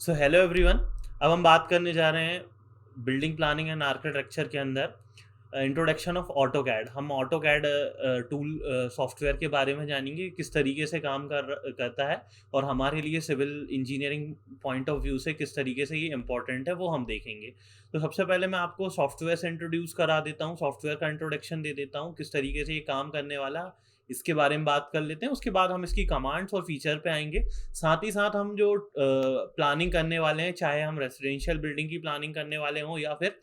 So hello everyone. अब हम बात करने जा रहे हैं बिल्डिंग प्लानिंग एंड आर्किटेक्चर के अंदर इंट्रोडक्शन ऑफ ऑटो कैड। हम ऑटो कैड टूल सॉफ्टवेयर के बारे में जानेंगे, किस तरीके से काम करता है और हमारे लिए civil engineering point of view से किस तरीके से ये इम्पोर्टेंट है वो हम देखेंगे। तो सबसे पहले मैं आपको सॉफ्टवेयर से इंट्रोड्यूस करा देता हूँ, सॉफ्टवेयर का इंट्रोडक्शन दे देता हूँ, किस तरीके से ये काम करने वाला इसके बारे में बात कर लेते हैं। उसके बाद हम इसकी कमांड्स और फीचर पे आएंगे। साथ ही साथ हम जो प्लानिंग करने वाले हैं, चाहे हम रेसिडेंशियल बिल्डिंग की प्लानिंग करने वाले हों या फिर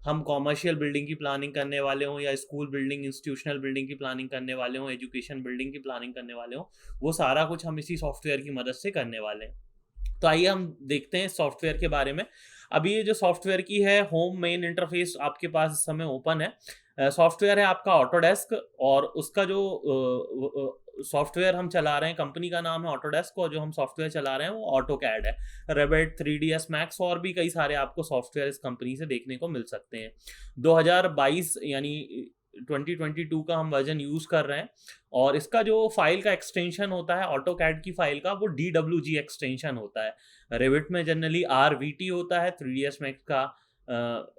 हम कॉमर्शियल बिल्डिंग की प्लानिंग करने वाले हों या स्कूल बिल्डिंग, इंस्टीट्यूशनल बिल्डिंग की प्लानिंग करने वाले हों, एजुकेशन बिल्डिंग की प्लानिंग करने वाले हों, वो सारा कुछ हम इसी सॉफ्टवेयर की मदद से करने वाले हैं। तो आइए हम देखते हैं सॉफ्टवेयर के बारे में। अभी ये जो सॉफ्टवेयर की है, होम मेन इंटरफेस आपके पास इस समय ओपन है। सॉफ्टवेयर है आपका ऑटोडेस्क, और उसका जो सॉफ्टवेयर हम चला रहे हैं, कंपनी का नाम है ऑटोडेस्क, और जो हम सॉफ्टवेयर चला रहे हैं वो ऑटो कैड है। रेविट, 3ds मैक्स और भी कई सारे आपको सॉफ्टवेयर इस कंपनी से देखने को मिल सकते हैं। 2022 यानी 2022 का हम वर्जन यूज कर रहे हैं, और इसका जो फाइल का एक्सटेंशन होता है ऑटो कैड की फाइल का, वो DWG एक्सटेंशन होता है। रेविट में जनरली RVT होता है, 3ds मैक्स का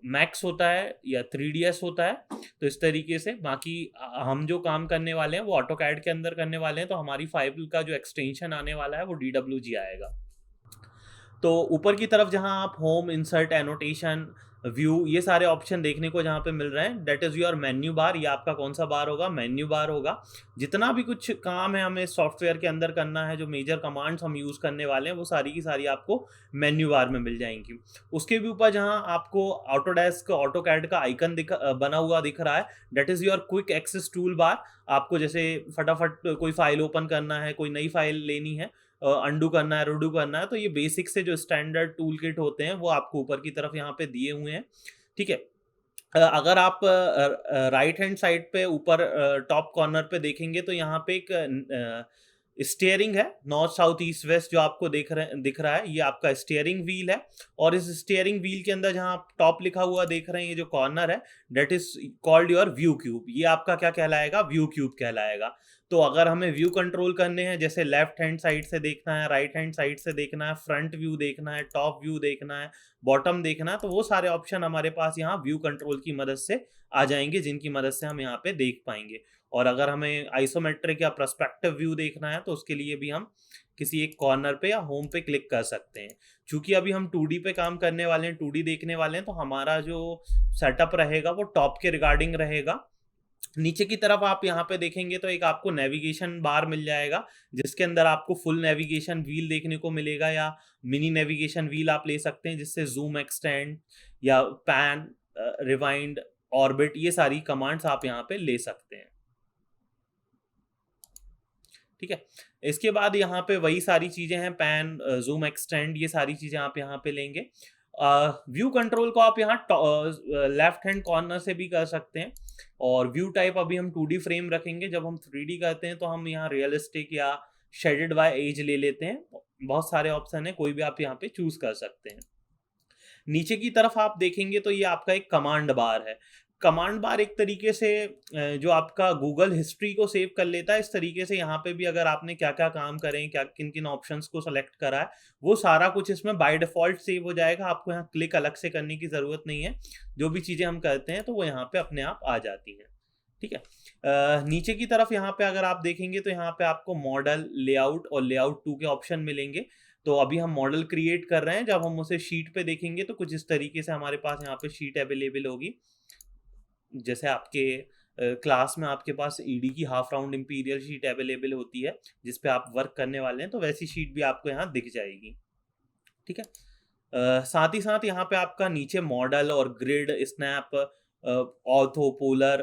मैक्स होता है या 3ds होता है। तो इस तरीके से बाकी हम जो काम करने वाले हैं वो ऑटो कैड के अंदर करने वाले हैं, तो हमारी फाइल का जो एक्सटेंशन आने वाला है वो DWG आएगा। तो ऊपर की तरफ जहां आप होम, इंसर्ट, एनोटेशन, व्यू, ये सारे ऑप्शन देखने को जहां पे मिल रहे हैं, that is your menu bar. ये आपका कौन सा बार होगा? मेन्यू बार होगा। जितना भी कुछ काम है हमें सॉफ्टवेयर के अंदर करना है, जो मेजर कमांड्स हम यूज करने वाले हैं, वो सारी की सारी आपको मेन्यू बार में मिल जाएंगी। उसके भी ऊपर जहां आपको ऑटोडेस्क, ऑटो कैड का आइकन बना हुआ दिख रहा है, that is your quick access toolbar. आपको जैसे फटाफट कोई फाइल ओपन करना है, कोई नई फाइल लेनी है, अंडू करना है, रिडू करना है, तो ये बेसिक से जो स्टैंडर्ड टूल किट होते हैं वो आपको ऊपर की तरफ यहाँ पे दिए हुए हैं। ठीक है। अगर आप राइट हैंड साइड पे ऊपर टॉप कॉर्नर पे देखेंगे तो यहाँ पे एक स्टीयरिंग है, नॉर्थ साउथ ईस्ट वेस्ट, जो आपको दिख रहा है, ये आपका स्टीयरिंग व्हील है। और इस स्टीयरिंग व्हील के अंदर जहाँ आप टॉप लिखा हुआ देख रहे हैं, ये जो कॉर्नर है, that is called your view cube. ये आपका क्या कहलाएगा? व्यू क्यूब कहलाएगा। तो अगर हमें व्यू कंट्रोल करने हैं, जैसे लेफ्ट हैंड साइड से देखना है, राइट हैंड साइड से देखना है, फ्रंट व्यू देखना है, टॉप व्यू देखना है, बॉटम देखना है, तो वो सारे ऑप्शन हमारे पास यहाँ व्यू कंट्रोल की मदद से आ जाएंगे, जिनकी मदद से हम यहाँ पे देख पाएंगे। और अगर हमें आइसोमेट्रिक या पर्सपेक्टिव व्यू देखना है, तो उसके लिए भी हम किसी एक कॉर्नर पे या होम पे क्लिक कर सकते हैं। चूंकि अभी हम 2D पे काम करने वाले हैं, 2D देखने वाले हैं, तो हमारा जो सेटअप रहेगा वो टॉप के रिगार्डिंग रहेगा। नीचे की तरफ आप यहाँ पे देखेंगे तो एक आपको नेविगेशन बार मिल जाएगा, जिसके अंदर आपको फुल नेविगेशन व्हील देखने को मिलेगा, या मिनी नेविगेशन व्हील आप ले सकते हैं, जिससे जूम, एक्सटेंड या पैन, रिवाइंड, ऑर्बिट, ये सारी कमांड्स आप यहाँ पे ले सकते हैं। ठीक है। इसके बाद यहाँ पे वही सारी चीजें हैं, पैन, जूम, एक्सटेंड, ये सारी चीजें आप यहाँ पे लेंगे। व्यू कंट्रोल को आप यहाँ लेफ्ट हैंड कॉर्नर से भी कर सकते हैं। और व्यू टाइप अभी हम 2D फ्रेम रखेंगे, जब हम 3D करते हैं तो हम यहाँ रियलिस्टिक या शेडेड बाय एज ले लेते हैं। बहुत सारे ऑप्शन है, कोई भी आप यहाँ पे चूज कर सकते हैं। नीचे की तरफ आप देखेंगे तो ये आपका एक कमांड बार है। कमांड बार एक तरीके से जो आपका गूगल हिस्ट्री को सेव कर लेता है, इस तरीके से यहाँ पे भी अगर आपने क्या क्या काम करें, क्या किन किन ऑप्शंस को सेलेक्ट करा है, वो सारा कुछ इसमें बाय डिफॉल्ट सेव हो जाएगा। आपको यहाँ क्लिक अलग से करने की जरूरत नहीं है, जो भी चीजें हम करते हैं तो वो यहाँ पे अपने आप आ जाती हैं। ठीक है। नीचे की तरफ यहाँ पे अगर आप देखेंगे तो यहाँ पे आपको मॉडल, लेआउट और लेआउट 2 के ऑप्शन मिलेंगे। तो अभी हम मॉडल क्रिएट कर रहे हैं, जब हम उसे शीट पे देखेंगे तो कुछ इस तरीके से हमारे पास यहाँ पे शीट अवेलेबल होगी। जैसे आपके क्लास में आपके पास ईडी की half round imperial sheet available होती है, जिसपे आप वर्क करने वाले हैं, तो वैसी शीट भी आपको यहाँ दिख जाएगी। ठीक है। साथ ही साथ यहाँ पे आपका नीचे मॉडल और ग्रिड, स्नैप, ऑर्थो, पोलर,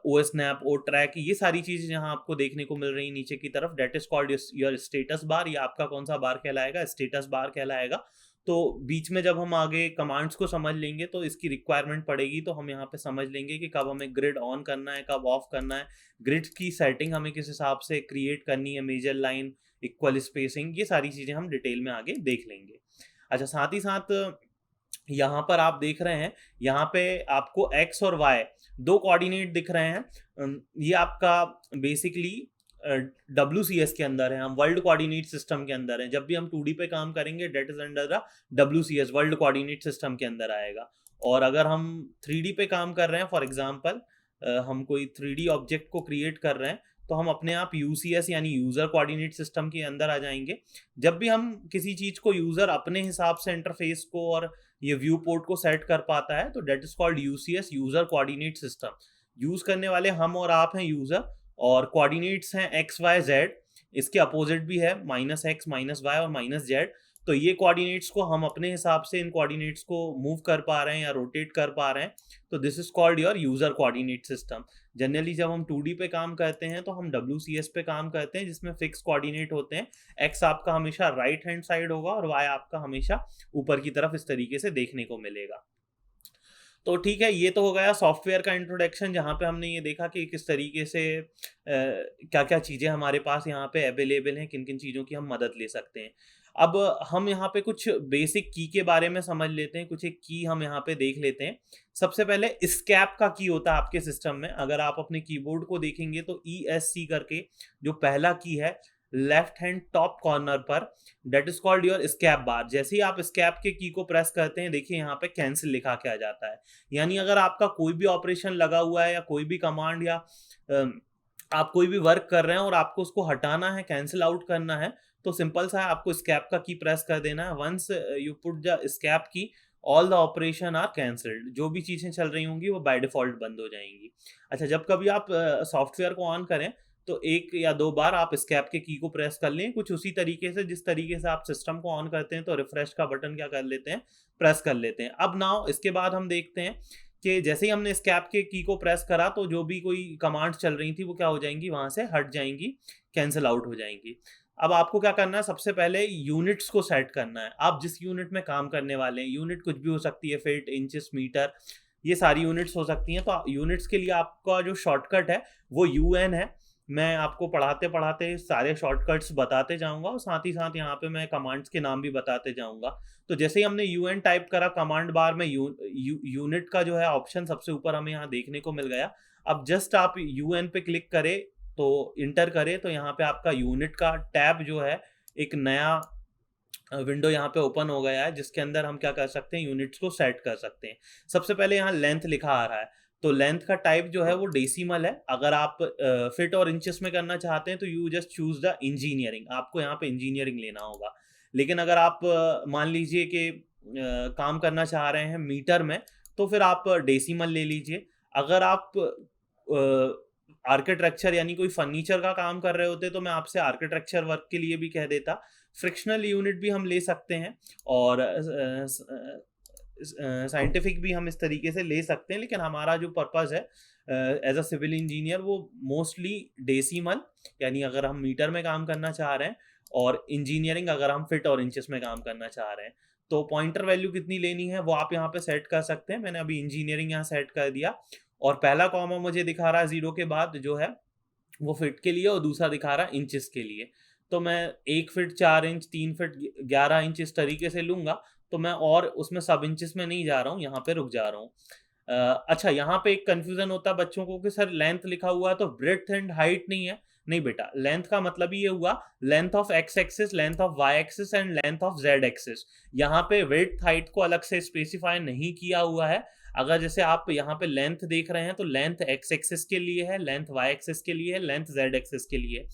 ओ स्नैप, ओ ट्रैक, ये सारी चीजें यहाँ आपको देखने को मिल रही है नीचे की तरफ। That is called your status bar. ये आपका कौन सा बार कहलाएगा? स्टेटस बार कहलाएगा। तो बीच में जब हम आगे कमांड्स को समझ लेंगे तो इसकी रिक्वायरमेंट पड़ेगी, तो हम यहाँ पे समझ लेंगे कि कब हमें ग्रिड ऑन करना है, कब ऑफ करना है, ग्रिड की सेटिंग हमें किस हिसाब से क्रिएट करनी है, मेजर लाइन, इक्वल स्पेसिंग, ये सारी चीजें हम डिटेल में आगे देख लेंगे। अच्छा, साथ ही साथ यहाँ पर आप देख रहे हैं, यहाँ पे आपको एक्स और वाई दो कोऑर्डिनेट दिख रहे हैं। ये आपका बेसिकली WCS के अंदर है, हम वर्ल्ड कोऑर्डिनेट सिस्टम के अंदर हैं। जब भी हम 2D पे काम करेंगे that is under the WCS, world coordinate system के अंदर आएगा। और अगर हम 3D पे काम कर रहे हैं, फॉर एग्जांपल हम कोई 3D ऑब्जेक्ट को क्रिएट कर रहे हैं, तो हम अपने आप UCS यानी यूजर कोऑर्डिनेट सिस्टम के अंदर आ जाएंगे। जब भी हम किसी चीज को यूजर अपने हिसाब से इंटरफेस को और ये व्यू पोर्ट को सेट कर पाता है, तो that is called UCS, user coordinate system. Use करने वाले हम और आप हैं यूजर, और कोऑर्डिनेट्स हैं XYZ। इसके अपोजिट भी है -X -Y और -Z। तो ये कोऑर्डिनेट्स को हम अपने हिसाब से इन कोऑर्डिनेट्स को मूव कर पा रहे हैं या रोटेट कर पा रहे हैं, तो this is called your user coordinate system. Generally जब हम 2D पे काम करते हैं तो हम WCS पे काम करते हैं, जिसमें फिक्स कोऑर्डिनेट होते हैं। X आपका हमेशा राइट हैंड साइड होगा और Y आपका हमेशा ऊपर की तरफ इस तरीके से देखने को मिलेगा। तो ठीक है, ये तो हो गया सॉफ्टवेयर का इंट्रोडक्शन, जहाँ पे हमने ये देखा कि किस तरीके से क्या क्या चीज़ें हमारे पास यहाँ पे अवेलेबल हैं, किन किन चीज़ों की हम मदद ले सकते हैं। अब हम यहाँ पे कुछ बेसिक की के बारे में समझ लेते हैं, कुछ एक की हम यहाँ पे देख लेते हैं। सबसे पहले एस्केप का की होता है आपके सिस्टम में। अगर आप अपने कीबोर्ड को देखेंगे तो ESC करके जो पहला की है लेफ्ट हैंड टॉप कॉर्नर पर, that is called your escape bar. जैसे ही आप एस्केप के की को प्रेस करते हैं, देखिए यहाँ पे कैंसिल लिखा के आ जाता है। यानी अगर आपका कोई भी ऑपरेशन लगा हुआ है या कोई भी कमांड या आप कोई भी वर्क कर रहे हैं और आपको उसको हटाना है, कैंसिल आउट करना है, तो सिंपल सा है, आपको एस्केप का की प्रेस कर देना है। Once you put the escape key, all the operation are cancelled. जो भी चीजें चल रही होंगी वो बाय डिफॉल्ट बंद हो जाएंगी। अच्छा, जब कभी आप सॉफ्टवेयर को ऑन करें तो 1 या 2 बार आप एस्केप के की को प्रेस कर लें, कुछ उसी तरीके से जिस तरीके से आप सिस्टम को ऑन करते हैं तो रिफ्रेश का बटन क्या कर लेते हैं, प्रेस कर लेते हैं। अब नाउ इसके बाद हम देखते हैं कि जैसे ही हमने एस्केप के की को प्रेस करा तो जो भी कोई कमांड चल रही थी वो क्या हो जाएंगी, वहां से हट जाएंगी, कैंसिल आउट हो जाएंगी। अब आपको क्या करना है, सबसे पहले यूनिट्स को सेट करना है। आप जिस यूनिट में काम करने वाले हैं, यूनिट कुछ भी हो सकती है, फीट, इंचेस, मीटर, ये सारी यूनिट्स हो सकती हैं। तो यूनिट्स के लिए आपका जो शॉर्टकट है वो UN है। मैं आपको पढ़ाते पढ़ाते सारे शॉर्टकट्स बताते जाऊंगा और साथ ही साथ यहाँ पे मैं कमांड्स के नाम भी बताते जाऊंगा। तो जैसे ही हमने UN टाइप करा, कमांड बार में यूनिट का जो है ऑप्शन सबसे ऊपर हमें यहाँ देखने को मिल गया। अब जस्ट आप UN पे क्लिक करें, तो इंटर करें, तो यहाँ पे आपका यूनिट का टैब जो है एक नया विंडो यहाँ पे ओपन हो गया है, जिसके अंदर हम क्या कर सकते हैं, यूनिट्स को सेट कर सकते हैं। सबसे पहले यहाँ लेंथ लिखा आ रहा है, तो लेंथ का टाइप जो है वो डेसिमल है। अगर आप फिट और इंचेस में करना चाहते हैं तो you just choose the engineering, आपको यहाँ पे इंजीनियरिंग लेना होगा। लेकिन अगर आप मान लीजिए कि काम करना चाह रहे हैं मीटर में, तो फिर आप डेसिमल ले लीजिए। अगर आप आर्किटेक्चर यानी कोई फर्नीचर का काम कर रहे होते तो मैं आपसे आर्किटेक्चर वर्क के लिए भी कह देता। फ्रिक्शनल यूनिट भी हम ले सकते हैं और साइंटिफिक भी हम इस तरीके से ले सकते हैं, लेकिन हमारा जो पर्पस है एज अ सिविल इंजीनियर वो मोस्टली डेसिमल, यानी अगर हम मीटर में काम करना चाह रहे हैं, और इंजीनियरिंग अगर हम फिट और इंचेस में काम करना चाह रहे हैं। तो पॉइंटर वैल्यू कितनी लेनी है वो आप यहाँ पे सेट कर सकते हैं। मैंने अभी इंजीनियरिंग यहाँ सेट कर दिया, और पहला कॉमा मुझे दिखा रहा है 0 के बाद जो है वो फिट के लिए, और दूसरा दिखा रहा है इंचेस के लिए। तो मैं 1 फीट 4 इंच, 3 फीट 11 इंच इस तरीके से लूंगा। तो मैं और उसमें सब इंचेस में नहीं जा रहा हूँ, यहाँ पे रुक जा रहा हूँ। अच्छा, यहाँ पे एक कंफ्यूजन होता है बच्चों को कि सर लेंथ लिखा हुआ है तो ब्रेड्थ एंड हाइट नहीं है। नहीं बेटा, लेंथ का मतलब ये हुआ length of X axis, length of Y axis and length of Z axis. यहाँ पे विड्थ हाइट को अलग से स्पेसिफाई नहीं किया हुआ है। अगर जैसे आप यहाँ पे लेंथ देख रहे हैं तो लेंथ X एक्सिस के लिए है, लेंथ Y एक्सिस के लिए है, लेंथ Z एक्सिस के लिए।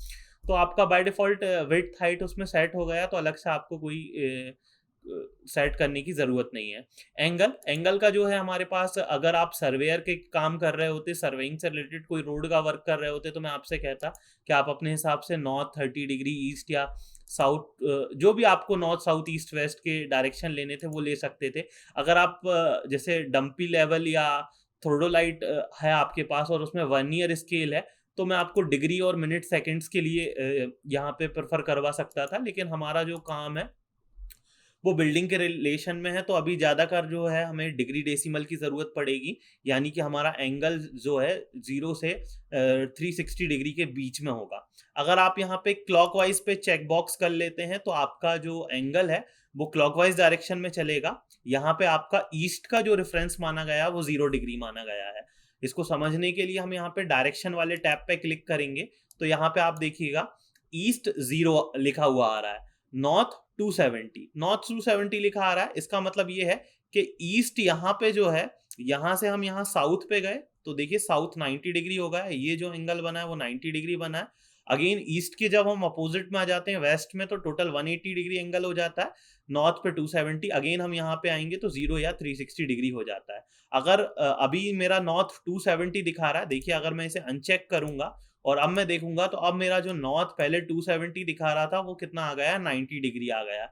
तो आपका बाय डिफॉल्ट विड्थ हाइट उसमें सेट हो गया, तो अलग से आपको कोई सेट करने की जरूरत नहीं है। एंगल का जो है हमारे पास, अगर आप सर्वेयर के काम कर रहे होते, सर्वेइंग से रिलेटेड कोई रोड का वर्क कर रहे होते, तो मैं आपसे कहता कि आप अपने हिसाब से नॉर्थ 30 डिग्री ईस्ट या साउथ, जो भी आपको नॉर्थ साउथ ईस्ट वेस्ट के डायरेक्शन लेने थे वो ले सकते थे। अगर आप जैसे डंपी लेवल या थोरोलाइट है आपके पास और उसमें वर्नियर स्केल है, तो मैं आपको डिग्री और मिनट सेकंड्स के लिए यहाँ पे प्रेफर करवा सकता था। लेकिन हमारा जो काम है वो बिल्डिंग के रिलेशन में है, तो अभी ज़्यादातर जो है हमें डिग्री डेसिमल की ज़रूरत पड़ेगी। यानी कि हमारा एंगल जो है 0 से 360 डिग्री के बीच में होगा। अगर आप यहाँ पे क्लॉकवाइज पे चेक बॉक्स कर लेते हैं तो आपका जो एंगल है वो क्लॉकवाइज डायरेक्शन में चलेगा। यहाँ पे आपका ईस्ट का जो रेफरेंस माना गया वो 0 डिग्री माना गया है। इसको समझने के लिए हम यहाँ पे डायरेक्शन वाले टैब पे क्लिक करेंगे तो यहाँ पे आप देखिएगा ईस्ट 0 लिखा हुआ आ रहा है, नॉर्थ 270 लिखा आ रहा है। इसका मतलब ये है कि ईस्ट यहाँ पे जो है, यहाँ से हम यहाँ साउथ पे गए तो देखिए साउथ 90 डिग्री हो गया है, ये जो एंगल बना है वो 90 डिग्री बना है। अगेन ईस्ट के जब हम अपोजिट में आ जाते हैं वेस्ट में तो टोटल 180 डिग्री एंगल हो जाता है, नॉर्थ पे 270, अगेन हम यहाँ पे आएंगे तो 0 या 360 डिग्री हो जाता है। अगर अभी मेरा नॉर्थ 270 दिखा रहा है, देखिए अगर मैं इसे अनचेक करूंगा और अब मैं देखूंगा तो अब मेरा जो नॉर्थ पहले 270 दिखा रहा था वो कितना आ गया, 90 डिग्री आ गया।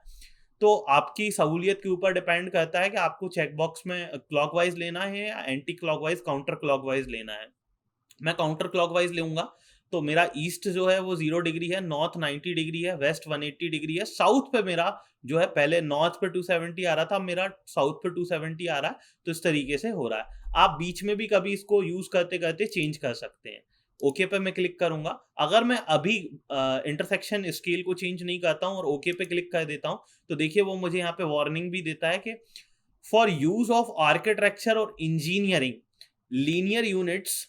तो आपकी सहूलियत के ऊपर डिपेंड करता है कि आपको चेक बॉक्स में क्लॉकवाइज लेना है या एंटी क्लॉकवाइज काउंटर क्लॉकवाइज लेना है। मैं काउंटर क्लॉकवाइज लूंगा तो मेरा ईस्ट जो है वो 0 डिग्री है, नॉर्थ 90 डिग्री है, वेस्ट 180 डिग्री है, साउथ पे मेरा जो है पहले नॉर्थ पे 270 आ रहा था, मेरा साउथ पे 270 आ रहा है। तो इस तरीके से हो रहा है। आप बीच में भी कभी इसको यूज करते करते चेंज कर सकते हैं। ओके पे मैं क्लिक करूंगा। अगर मैं अभी इंटरसेक्शन स्केल को चेंज नहीं करता हूं और ओके पे क्लिक कर देता हूं तो देखिए वो मुझे यहाँ पे वार्निंग भी देता है कि फॉर यूज ऑफ आर्किटेक्चर और engineering linear units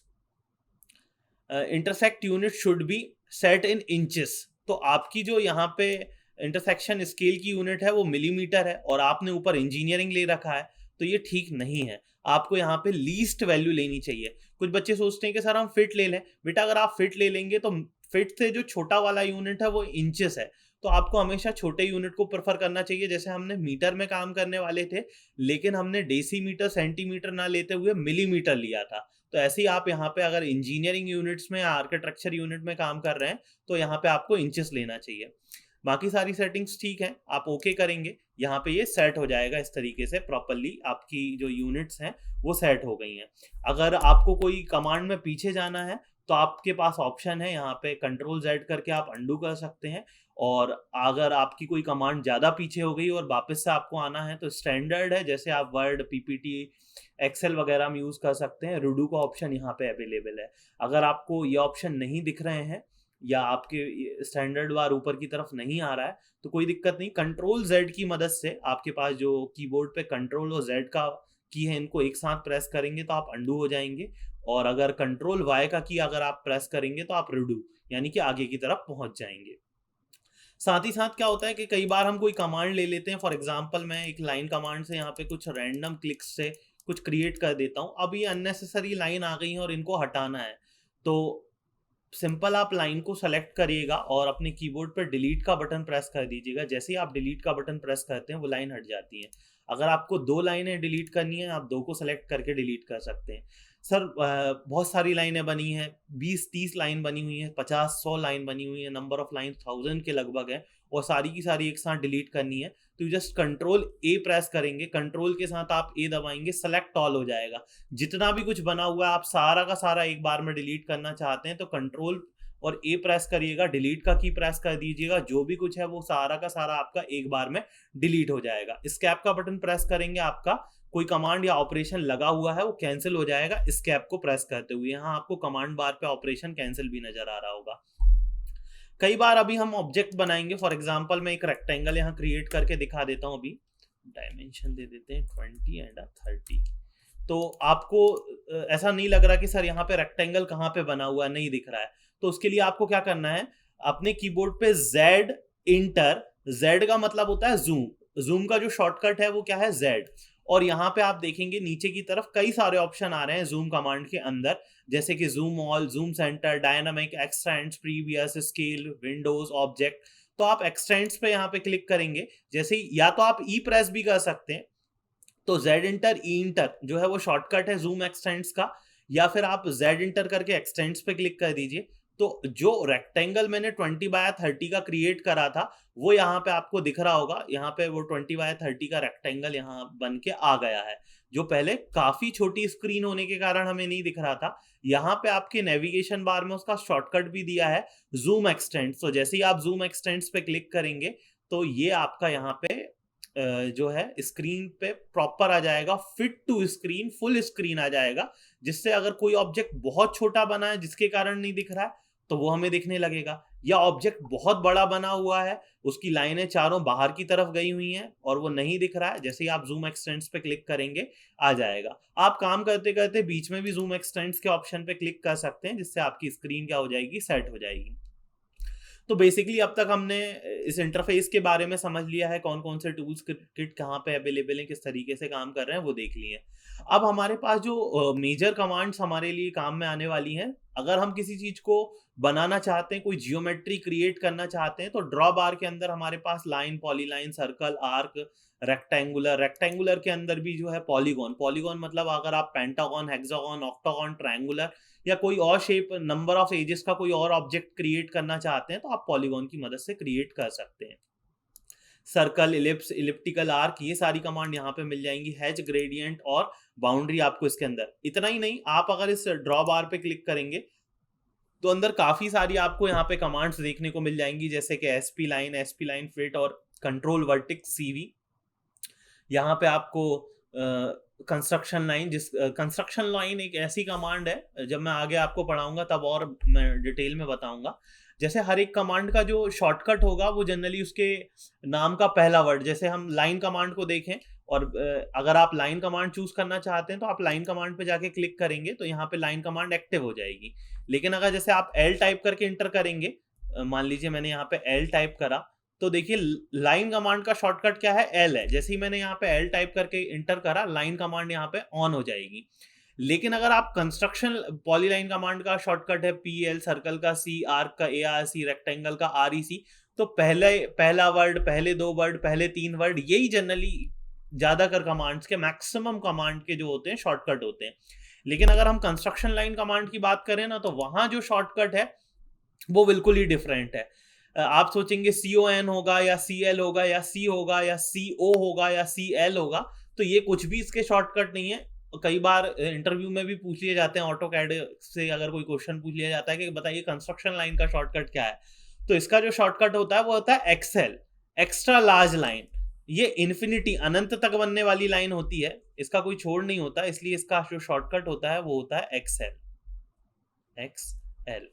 intersect unit should be set in inches. तो आपकी जो यहाँ पे इंटरसेक्शन स्केल की यूनिट है वो मिलीमीटर है और आपने ऊपर इंजीनियरिंग ले रखा है, तो ये ठीक नहीं है। आपको यहाँ पे लीस्ट वैल्यू लेनी चाहिए। कुछ बच्चे सोचते हैं कि सर हम फिट ले लें। बेटा अगर आप फिट ले लेंगे तो फिट से जो छोटा वाला यूनिट है वो इंचेस है, तो आपको हमेशा छोटे यूनिट को प्रेफर करना चाहिए। जैसे हमने मीटर में काम करने वाले थे लेकिन हमने डेसीमीटर सेंटीमीटर ना लेते हुए मिलीमीटर लिया था, तो ऐसे ही आप यहाँ पे अगर इंजीनियरिंग यूनिट्स में या आर्किटेक्चर यूनिट में काम कर रहे हैं तो यहाँ पे आपको इंचेस लेना चाहिए। बाकी सारी सेटिंग्स ठीक है, आप ओके करेंगे यहाँ पे ये सेट हो जाएगा इस तरीके से प्रॉपरली, आपकी जो यूनिट्स हैं वो सेट हो गई हैं। अगर आपको कोई कमांड में पीछे जाना है तो आपके पास ऑप्शन है यहाँ पे कंट्रोल Z करके आप अंडू कर सकते हैं, और अगर आपकी कोई कमांड ज़्यादा पीछे हो गई और वापस से आपको आना है तो स्टैंडर्ड है, जैसे आप वर्ड पीपीटी एक्सेल वगैरह में यूज़ कर सकते हैं, रिडू का ऑप्शन यहाँ पे अवेलेबल है। अगर आपको ये ऑप्शन नहीं दिख रहे हैं या आपके स्टैंडर्ड बार ऊपर की तरफ नहीं आ रहा है तो कोई दिक्कत नहीं, कंट्रोल Z की मदद से आपके पास जो कीबोर्ड पे कंट्रोल और Z का की है इनको एक साथ प्रेस करेंगे तो आप अंडू हो जाएंगे, और अगर कंट्रोल Y का की अगर आप प्रेस करेंगे तो आप रिडू यानी कि आगे की तरफ पहुंच जाएंगे। साथ ही साथ क्या होता है कि कई बार हम कोई कमांड ले लेते हैं, फॉर एग्जांपल मैं एक लाइन कमांड से यहाँ पे कुछ रैंडम क्लिक्स से कुछ क्रिएट कर देता हूँ। अब ये अननेसेसरी लाइन आ गई है और इनको हटाना है, तो सिंपल आप लाइन को सेलेक्ट करिएगा और अपने कीबोर्ड पर डिलीट का बटन प्रेस कर दीजिएगा। जैसे ही आप डिलीट का बटन प्रेस करते हैं वो लाइन हट जाती है। अगर आपको 2 लाइनें डिलीट करनी है आप 2 को सेलेक्ट करके डिलीट कर सकते हैं। सर बहुत सारी लाइनें बनी हैं, 20-30 लाइन बनी हुई हैं, 50-100 लाइन बनी हुई है, नंबर ऑफ लाइन 1000 के लगभग है और सारी की सारी एक साथ डिलीट करनी है, तो जस्ट कंट्रोल ए प्रेस करेंगे, कंट्रोल के साथ आप ए दबाएंगे, सेलेक्ट ऑल हो जाएगा। जितना भी कुछ बना हुआ है आप सारा का सारा एक बार में डिलीट करना चाहते हैं तो कंट्रोल और ए प्रेस करिएगा, डिलीट का की प्रेस कर दीजिएगा, जो भी कुछ है वो सारा का सारा आपका एक बार में डिलीट हो जाएगा। स्कैप का बटन प्रेस करेंगे, आपका कोई कमांड या ऑपरेशन लगा हुआ है वो कैंसिल हो जाएगा स्कैप को प्रेस करते हुए। यहाँ आपको कमांड बार पे ऑपरेशन कैंसिल भी नजर आ रहा होगा। कई बार अभी हम ऑब्जेक्ट बनाएंगे, फॉर एग्जांपल मैं एक रेक्टेंगल यहाँ क्रिएट करके दिखा देता हूँ। अभी डायमेंशन दे देते हैं 20 एंड 30। तो आपको ऐसा नहीं लग रहा कि सर यहाँ पे रेक्टेंगल कहाँ पे बना हुआ नहीं दिख रहा है, तो उसके लिए आपको क्या करना है, अपने कीबोर्ड पे Z इंटर, Z का मतलब होता है जूम, जूम का जो शॉर्टकट है वो क्या है Z, और यहाँ पे आप देखेंगे नीचे की तरफ कई सारे ऑप्शन आ रहे हैं जूम कमांड के अंदर, जैसे कि zoom all, zoom centre, dynamic, x tends, previous, scale, Windows, object. तो आप एक्सटेंड्स पे यहाँ पे क्लिक करेंगे, जैसे या तो आप ई प्रेस भी कर सकते हैं, तो Z इंटर ई इंटर जो है वो शॉर्टकट है जूम एक्सटेंड्स का, या फिर आप Z इंटर करके एक्सटेंड्स पे क्लिक कर दीजिए। तो जो रेक्टेंगल मैंने 20x30 का क्रिएट करा था वो यहाँ पे आपको दिख रहा होगा, यहाँ पे वो 20x30 का रेक्टेंगल यहाँ बन के आ गया है, जो पहले काफी छोटी स्क्रीन होने के कारण हमें नहीं दिख रहा था। यहाँ पे आपके नेविगेशन बार में उसका शॉर्टकट भी दिया है जूम एक्सटेंड्स। तो जैसे ही आप जूम एक्सटेंड्स पे क्लिक करेंगे तो ये आपका यहाँ पे जो है स्क्रीन पे प्रॉपर आ जाएगा, fit to screen, full screen आ जाएगा, जिससे अगर कोई ऑब्जेक्ट बहुत छोटा बना है जिसके कारण नहीं दिख रहा है तो वो हमें दिखने लगेगा, या ऑब्जेक्ट बहुत बड़ा बना हुआ है, उसकी लाइनें चारों बाहर की तरफ गई हुई हैं और वो नहीं दिख रहा है, जैसे ही आप जूम एक्सटेंड्स पे क्लिक करेंगे आ जाएगा। आप काम करते करते बीच में भी जूम एक्सटेंड्स के ऑप्शन पे क्लिक कर सकते हैं, जिससे आपकी स्क्रीन क्या हो जाएगी, सेट हो जाएगी। तो बेसिकली अब तक हमने इस इंटरफेस के बारे में समझ लिया है, कौन कौन से टूल्स किट कहाँ पे अवेलेबल हैं, किस तरीके से काम कर रहे हैं, वो देख लिए हैं। अब हमारे पास जो मेजर कमांड्स हमारे लिए काम में आने वाली हैं, अगर हम किसी चीज को बनाना चाहते हैं, कोई जियोमेट्री क्रिएट करना चाहते हैं, तो ड्रॉ बार के अंदर हमारे पास line, polyline, circle, arc, rectangular के अंदर भी जो है पॉलीगॉन। पॉलीगॉन मतलब अगर आप पेंटागन, हेक्सागन, ऑक्टागन, ट्रायंगुलर या कोई और शेप, नंबर ऑफ एजेस का कोई और ऑब्जेक्ट क्रिएट करना चाहते हैं, तो आप पॉलीगॉन की मदद से क्रिएट कर सकते हैं। सर्कल, इलिप्स, इलिप्टिकल आर्क, ये सारी कमांड यहाँ पे मिल जाएंगी। हैच, ग्रेडियंट और बाउंड्री आपको इसके अंदर। इतना ही नहीं, आप अगर इस ड्रॉ बार पे क्लिक करेंगे तो अंदर काफी सारी आपको यहाँ पे कमांड्स देखने को मिल जाएंगी, जैसे कि एसपी लाइन फिट और कंट्रोल वर्टिक्स सीवी। यहाँ पे आपको कंस्ट्रक्शन लाइन, कंस्ट्रक्शन लाइन एक ऐसी कमांड है, जब मैं आगे आपको पढ़ाऊंगा तब और मैं डिटेल में बताऊंगा। जैसे हर एक कमांड का जो शॉर्टकट होगा वो जनरली उसके नाम का पहला वर्ड, जैसे हम लाइन कमांड को देखें और अगर आप लाइन कमांड चूज करना चाहते हैं तो आप लाइन कमांड पे जाके क्लिक करेंगे तो यहाँ पे लाइन कमांड एक्टिव हो जाएगी। लेकिन अगर जैसे आप एल टाइप करके इंटर करेंगे, मान लीजिए मैंने यहाँ पे एल टाइप करा, तो देखिए लाइन कमांड का शॉर्टकट क्या है, एल है। जैसे ही मैंने यहाँ पे एल टाइप करके इंटर करा, लाइन कमांड यहाँ पे ऑन हो जाएगी। लेकिन अगर आप कंस्ट्रक्शन पॉलीलाइन कमांड का शॉर्टकट है पी एल, सर्कल का सी, आर्क का ए आर सी, रेक्टेंगल का आर ई सी, तो पहला वर्ड, पहले दो वर्ड, पहले तीन वर्ड, यही जनरली ज्यादातर कमांड्स के, मैक्सिमम कमांड के जो होते हैं शॉर्टकट होते हैं। लेकिन अगर हम कंस्ट्रक्शन लाइन कमांड की बात करें ना, तो वहां जो शॉर्टकट है वो बिल्कुल ही डिफरेंट है। आप सोचेंगे CON होगा या CL होगा या C होगा या CO होगा या CL होगा, तो ये कुछ भी इसके शॉर्टकट नहीं है। कई बार इंटरव्यू में भी पूछ लिए जाते हैं, ऑटो कैड से अगर कोई क्वेश्चन पूछ लिया जाता है कि बताइए कंस्ट्रक्शन लाइन का शॉर्टकट क्या है, तो इसका जो शॉर्टकट होता है वो होता है एक्सेल, एक्स्ट्रा लार्ज लाइन। ये इन्फिनिटी, अनंत तक बनने वाली लाइन होती है, इसका कोई छोड़ नहीं होता, इसलिए इसका जो शॉर्टकट होता है वो होता है एक्सेल, XL।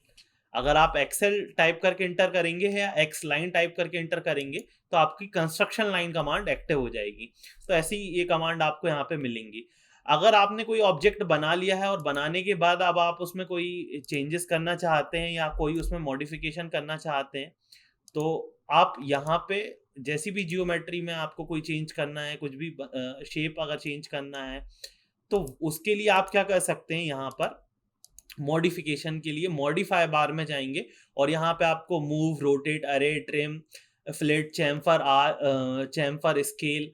अगर आप एक्सेल टाइप करके इंटर करेंगे या एक्स लाइन टाइप करके इंटर करेंगे तो आपकी कंस्ट्रक्शन लाइन कमांड एक्टिव हो जाएगी। तो ऐसी ये कमांड आपको यहाँ पे मिलेंगी। अगर आपने कोई ऑब्जेक्ट बना लिया है और बनाने के बाद अब आप उसमें कोई चेंजेस करना चाहते हैं या कोई उसमें मॉडिफिकेशन करना चाहते हैं, तो आप यहाँ पे जैसी भी जियोमेट्री में आपको कोई चेंज करना है, कुछ भी शेप अगर चेंज करना है, तो उसके लिए आप क्या कर सकते हैं, यहाँ पर मॉडिफिकेशन के लिए मॉडिफाई बार में जाएंगे और यहाँ पे आपको मूव, रोटेट, अरे, trim, fleet, chamfer, scale,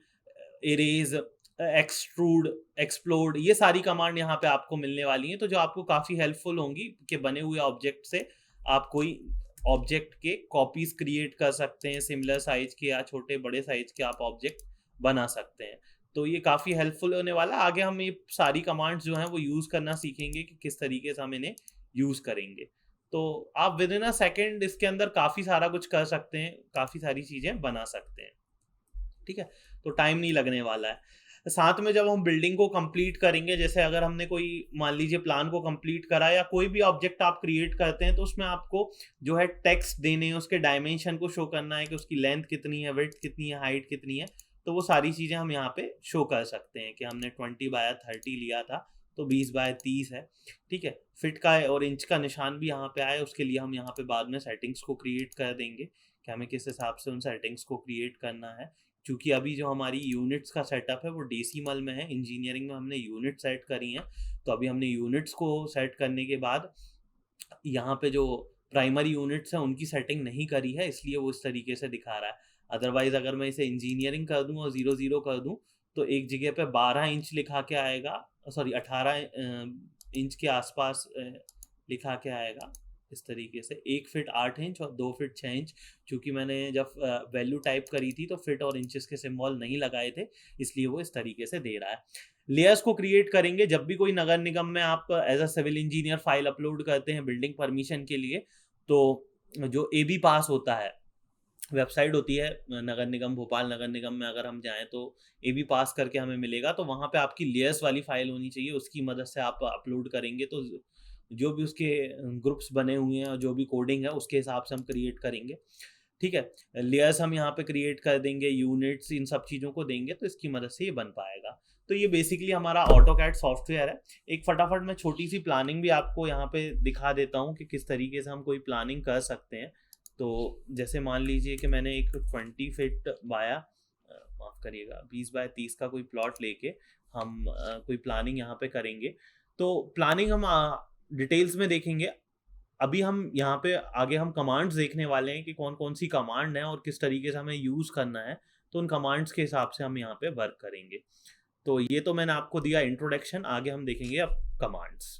erase, extrude, explode, ये सारी कमांड यहाँ पे आपको मिलने वाली हैं, तो जो आपको काफी हेल्पफुल होंगी कि बने हुए ऑब्जेक्ट से आप कोई ऑब्जेक्ट के कॉपीज क्रिएट कर सकते हैं, सिमिलर साइज के या छोटे बड़े साइज के आप ऑब्जेक्ट बना सकते हैं। तो ये काफ़ी हेल्पफुल होने वाला है। आगे हम ये सारी कमांड्स जो हैं वो यूज़ करना सीखेंगे कि किस तरीके से हम इन्हें यूज़ करेंगे। तो आप विद इन अ सेकेंड इसके अंदर काफ़ी सारा कुछ कर सकते हैं, काफ़ी सारी चीज़ें बना सकते हैं। ठीक है, तो टाइम नहीं लगने वाला है। साथ में जब हम बिल्डिंग को कंप्लीट करेंगे, जैसे अगर हमने कोई मान लीजिए प्लान को कंप्लीट करा या कोई भी ऑब्जेक्ट आप क्रिएट करते हैं, तो उसमें आपको जो है टेक्स्ट देने हैं, उसके डायमेंशन को शो करना है कि उसकी लेंथ कितनी है, विड्थ कितनी है, हाइट कितनी है, तो वो सारी चीज़ें हम यहाँ पे शो कर सकते हैं कि हमने 20x30 लिया था तो 20x30 है। ठीक है, फिट का और इंच का निशान भी यहाँ पे आए, उसके लिए हम यहाँ पे बाद में सेटिंग्स को क्रिएट कर देंगे कि हमें किस हिसाब से उन सेटिंग्स को क्रिएट करना है। क्योंकि अभी जो हमारी यूनिट्स का सेटअप है वो डेसिमल में है, इंजीनियरिंग में हमने यूनिट सेट करी हैं, तो अभी हमने यूनिट्स को सेट करने के बाद यहाँ पे जो प्राइमरी यूनिट्स हैं उनकी सेटिंग नहीं करी है, इसलिए वो इस तरीके से दिखा रहा है। अदरवाइज अगर मैं इसे इंजीनियरिंग कर दूं और 0 0 कर दूं तो एक जगह पे 12 इंच लिखा के आएगा, सॉरी 18 इंच के आसपास लिखा के आएगा इस तरीके से। 1 फीट 8 इंच और 2 फीट 6 इंच, क्योंकि मैंने जब वैल्यू टाइप करी थी तो फिट और इंचेस के सिंबल नहीं लगाए थे, इसलिए वो इस तरीके से दे रहा है। लेयर्स को क्रिएट करेंगे, जब भी कोई नगर निगम में आप as a civil engineer file upload करते हैं बिल्डिंग परमिशन के लिए, तो जो AB पास होता है, वेबसाइट होती है नगर निगम, भोपाल नगर निगम में अगर हम जाएं तो AB पास करके हमें मिलेगा, तो वहाँ पे आपकी लेयर्स वाली फाइल होनी चाहिए, उसकी मदद से आप अपलोड करेंगे तो जो भी उसके ग्रुप्स बने हुए हैं और जो भी कोडिंग है उसके हिसाब से हम क्रिएट करेंगे। ठीक है, लेयर्स हम यहाँ पे क्रिएट कर देंगे, यूनिट्स इन सब चीज़ों को देंगे तो इसकी मदद से ये बन पाएगा। तो ये बेसिकली हमारा ऑटोकैड सॉफ्टवेयर है। एक फटाफट मैं छोटी सी प्लानिंग भी आपको यहाँ पे दिखा देता हूँ कि किस तरीके से हम कोई प्लानिंग कर सकते हैं। तो जैसे मान लीजिए कि मैंने एक 20 फीट बाया माफ़ करिएगा 20 बाय 30 का कोई प्लॉट लेके हम कोई प्लानिंग यहाँ पे करेंगे। तो प्लानिंग हम डिटेल्स में देखेंगे। अभी हम यहाँ पे आगे हम कमांड्स देखने वाले हैं कि कौन कौन सी कमांड है और किस तरीके से हमें यूज़ करना है। तो उन कमांड्स के हिसाब से हम यहाँ पे वर्क करेंगे। तो ये तो मैंने आपको दिया इंट्रोडक्शन, आगे हम देखेंगे अब कमांड्स।